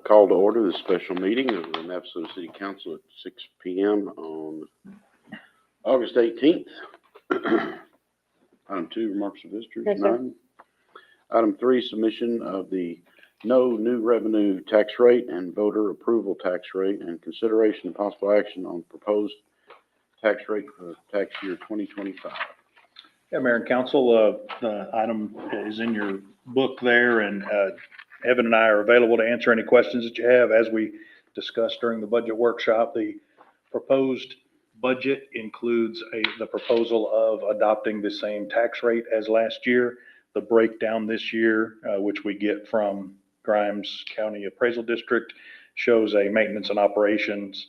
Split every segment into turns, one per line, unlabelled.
Call to order the special meeting of the Navasota City Council at 6 p.m. on August 18th. Item 2, remarks of visitors,
No, sir.
none. Item 3, submission of the no new revenue tax rate and voter approval tax rate and consideration of possible action on proposed tax rate for tax year 2025.
Yeah, Mayor and Council, the item is in your book there, and Evan and I are available to answer any questions that you have. As we discussed during the budget workshop, the proposed budget includes the proposal of adopting the same tax rate as last year. The breakdown this year, which we get from Grimes County Appraisal District, shows a maintenance and operations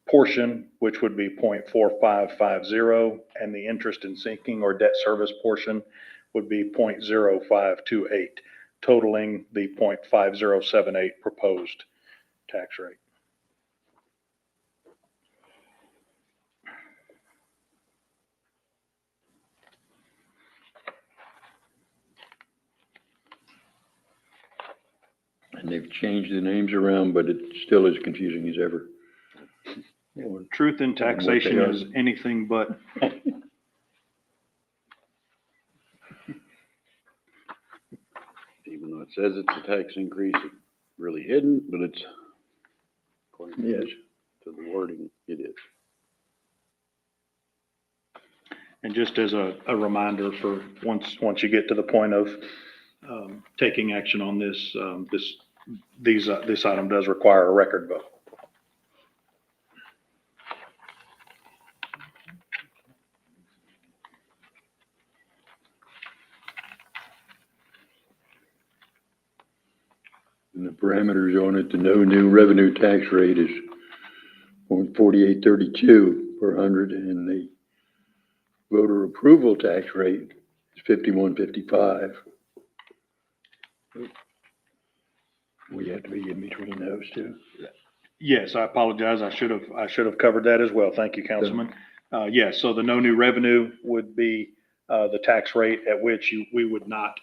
portion, which would be 0.4550, and the interest in sinking or debt service portion would be 0.0528, totaling the 0.5078 proposed tax rate.
And they've changed the names around, but it's still as confusing as ever.
Truth in taxation
What they are.
is anything but.
Even though it says it's a tax increase, it really isn't, but it's, according
Yes.
to the wording, it is.
And just as a reminder for once you get to the point of taking action on this, this item does require a record vote.
And the parameters on it, the no new revenue tax rate is 0.4832 per hundred, and the voter approval tax rate is 51.55. We have to be in between those two.
Yes, I apologize. I should have covered that as well. Thank you, Councilman. Yes, so the no new revenue would be the tax rate at which we would not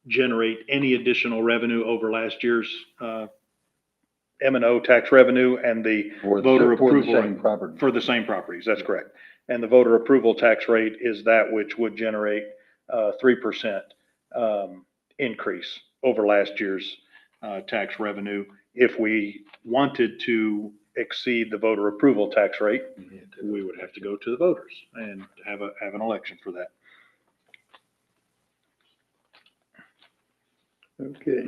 generate any additional revenue over last year's M&O tax revenue, and the voter approval
For the same property.
for the same properties. That's correct. And the voter approval tax rate is that which would generate 3% increase over last year's tax revenue. If we wanted to exceed the voter approval tax rate, we would have to go to the voters and have an election for that.
Okay.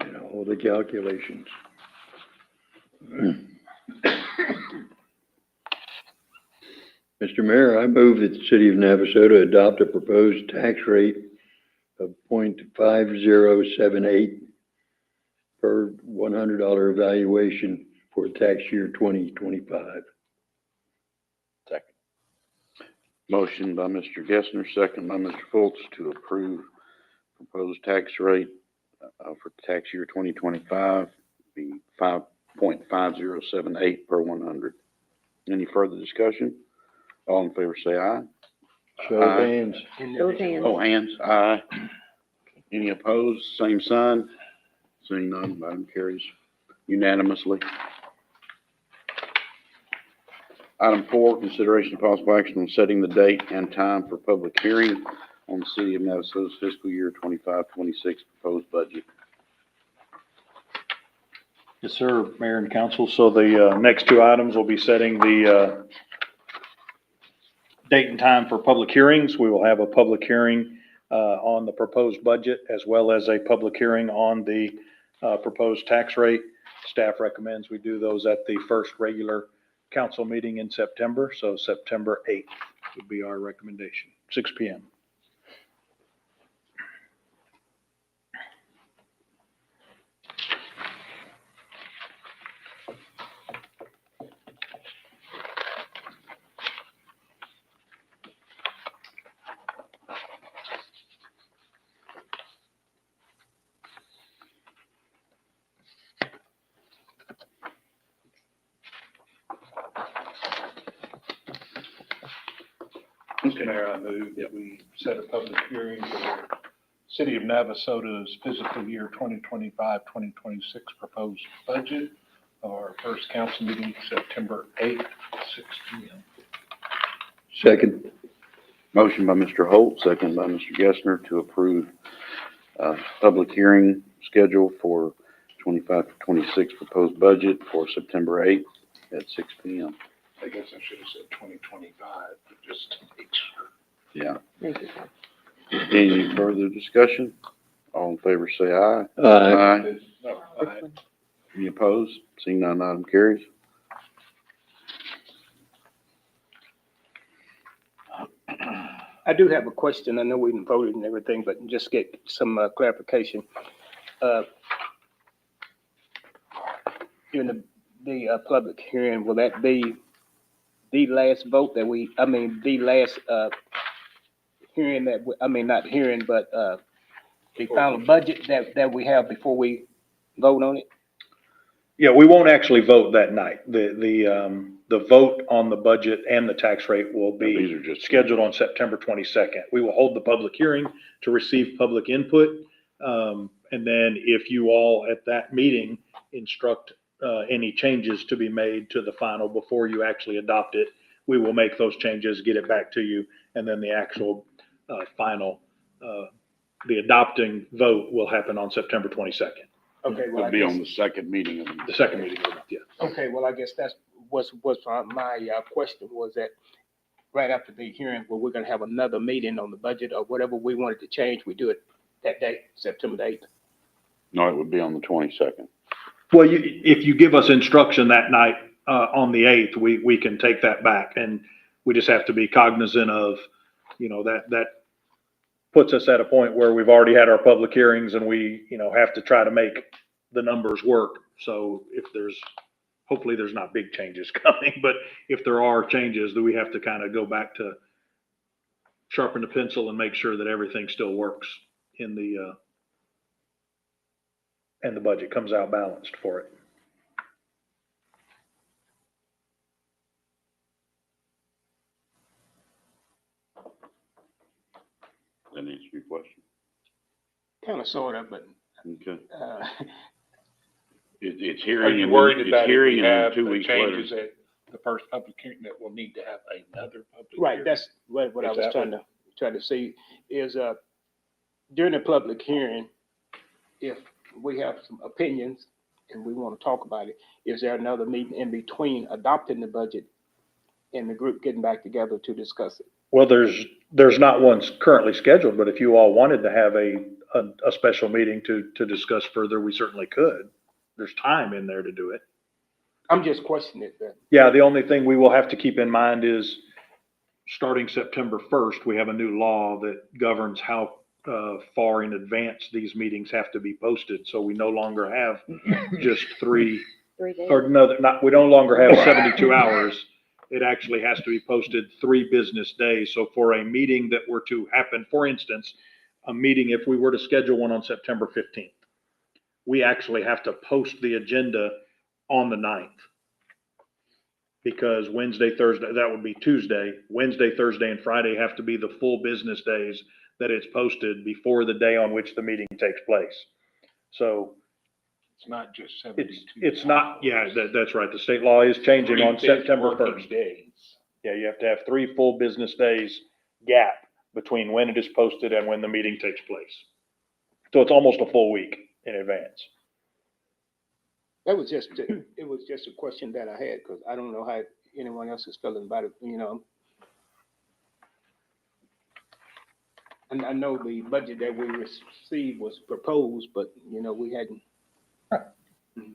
And all the calculations. Mr. Mayor, I move that the city of Navasota adopt a proposed tax rate of 0.5078 per $100 evaluation for tax year 2025.
Second. Motion by Mr. Gessner, second by Mr. Fultz to approve proposed tax rate for tax year 2025, be 5.5078 per 100. Any further discussion? All in favor say aye.
Show of hands.
Those hands.
Oh, hands, aye. Any opposed, same sign. Seeing none, item carries unanimously. Item 4, consideration of possible action on setting the date and time for public hearing on the City of Navasota's fiscal year 25-26 proposed budget.
Yes, sir, Mayor and Council. So the next two items will be setting the date and time for public hearings. We will have a public hearing on the proposed budget, as well as a public hearing on the proposed tax rate. Staff recommends we do those at the first regular council meeting in September. So September 8th would be our recommendation, 6 p.m. Mr. Mayor, I move that we set a public hearing for the City of Navasota's fiscal year 2025, 2026 proposed budget. Our first council meeting, September 8th, 6 p.m.
Second.
Motion by Mr. Holt, second by Mr. Gessner to approve, public hearing schedule for 25 to 26 proposed budget for September 8th at 6 p.m.
I guess I should have said 2025, but just to make sure.
Yeah.
Thank you.
Any further discussion? All in favor say aye.
Aye.
No, aye.
Any opposed? Seeing none, item carries.
I do have a question. I know we didn't voted and everything, but just get some clarification. During the public hearing, will that be the last vote that the last hearing that, not hearing, but the final budget that we have before we vote on it?
Yeah, we won't actually vote that night. The vote on the budget and the tax rate will
These
be
are just
scheduled on September 22nd. We will hold the public hearing to receive public input. And then if you all at that meeting instruct any changes to be made to the final before you actually adopt it, we will make those changes, get it back to you, and then the actual final, the adopting vote will happen on September 22nd.
Okay, well, I
It'll be
guess,
on the second meeting of the.
The second meeting of the month, yeah.
okay, well, I guess that's was my question was that right after the hearing, well, we're gonna have another meeting on the budget or whatever we wanted to change, we do it that day, September the 8th.
No, it would be on the 22nd.
Well, if you give us instruction that night, on the 8th, we can take that back, and we just have to be cognizant of, that puts us at a point where we've already had our public hearings and we, have to try to make the numbers work. So hopefully there's not big changes coming, but if there are changes, then we have to kind of go back to sharpen the pencil and make sure that everything still works and the budget comes out balanced for it.
That answers your question.
Kind of, sort of, but,
Okay.
uh,
It's
Are
hearing
you
and
worried
then,
about
it's
if
hearing
we
and then
have
2
the
weeks later.
changes at the first public hearing that we'll need to have another public hearing?
right, that's what I
Is
was
that
trying to see is, during the public hearing, if we have some opinions and we want to talk about it, is there another meeting in between adopting the budget and the group getting back together to discuss it?
Well, there's not one currently scheduled, but if you all wanted to have a special meeting to discuss further, we certainly could. There's time in there to do it.
I'm just questioning it then.
Yeah, the only thing we will have to keep in mind is starting September 1st, we have a new law that governs how far in advance these meetings have to be posted. So we no longer have just 3
3 days.
or no, we no longer have 72 hours. It actually has to be posted 3 business days. So for a meeting that were to happen, for instance, a meeting, if we were to schedule one on September 15th, we actually have to post the agenda on the 9th. Because Wednesday, Thursday, that would be Tuesday, Wednesday, Thursday, and Friday have to be the full business days that it's posted before the day on which the meeting takes place. So
It's not just 72.
it's not, yeah, that's right. The state law is changing on
3
September
working
1st.
days.
Yeah, you have to have 3 full business days gap between when it is posted and when the meeting takes place. So it's almost a full week in advance.
That was just, it was just a question that I had, because I don't know how anyone else is feeling about it, And I know the budget that we received was proposed, but, we hadn't.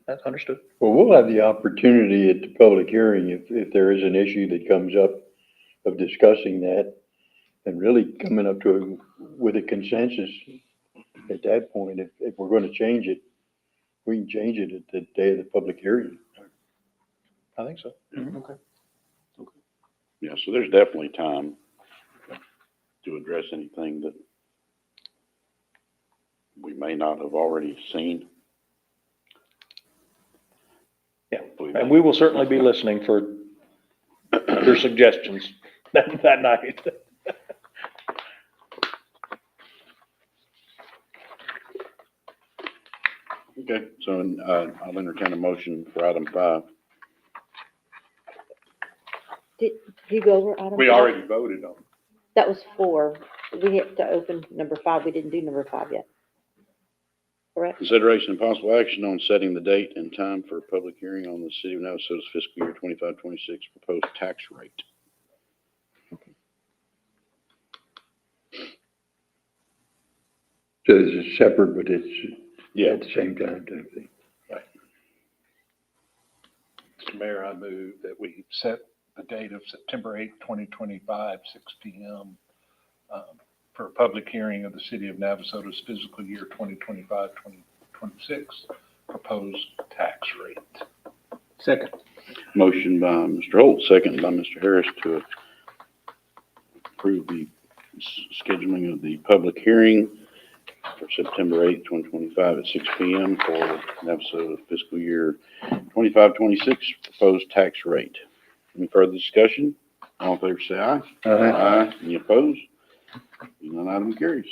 That's understood.
Well, we'll have the opportunity at the public hearing, if there is an issue that comes up, of discussing that and really coming up with a consensus at that point. If we're going to change it, we can change it at the day of the public hearing.
I think so.
Okay.
Yeah, so there's definitely time to address anything that we may not have already seen.
Yeah, and we will certainly be listening for your suggestions that night.
Okay, so, I'll entertain a motion for item 5.
Did you go over item?
We
five?
already voted on it.
That was 4. We had to open number 5. We didn't do number 5 yet. Correct?
Consideration and possible action on setting the date and time for a public hearing on the City of Navasota's fiscal year 25-26 proposed tax rate.
So it's separate, but it's
Yeah.
at the same time type thing.
Mr. Mayor, I move that we set the date of September 8th, 2025, 6 PM, for a public hearing of the City of Navasota's fiscal year 2025-2026 proposed tax rate.
Second.
Motion by Mr. Holt, second by Mr. Harris to approve the scheduling of the public hearing for September 8th, 2025 at 6 PM for Navasota fiscal year 25-26 proposed tax rate. Any further discussion? All in favor say aye.
Aye.
Any opposed? None item carries.